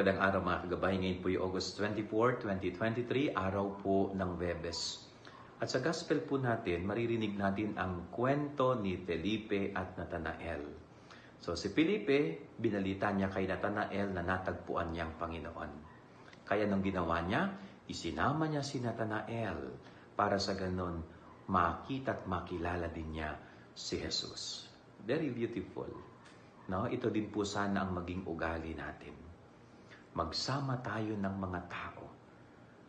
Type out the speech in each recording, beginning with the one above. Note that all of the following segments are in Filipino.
magandang araw mga kagabay. Ngayon po yung August 24, 2023, araw po ng Webes. At sa gospel po natin, maririnig natin ang kwento ni Felipe at Natanael. So si Felipe, binalita niya kay Natanael na natagpuan niyang Panginoon. Kaya nung ginawa niya, isinama niya si Natanael para sa ganon makita at makilala din niya si Jesus. Very beautiful. No? Ito din po sana ang maging ugali natin. Magsama tayo ng mga tao,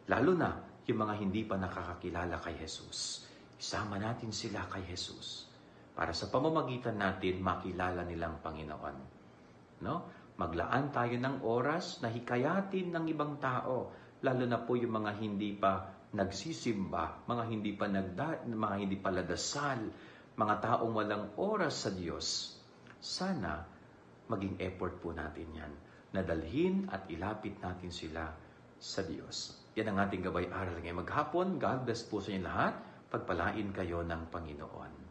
lalo na yung mga hindi pa nakakakilala kay Jesus. Isama natin sila kay Jesus para sa pamamagitan natin makilala nilang Panginoon. No? Maglaan tayo ng oras na hikayatin ng ibang tao, lalo na po yung mga hindi pa nagsisimba, mga hindi pa ladasal, mga taong walang oras sa Diyos. Sana maging effort po natin yan, na dalhin at ilapit natin sila sa Diyos. Yan ang ating gabay aral ngayon maghapon. God bless po sa inyo lahat. Pagpalain kayo ng Panginoon.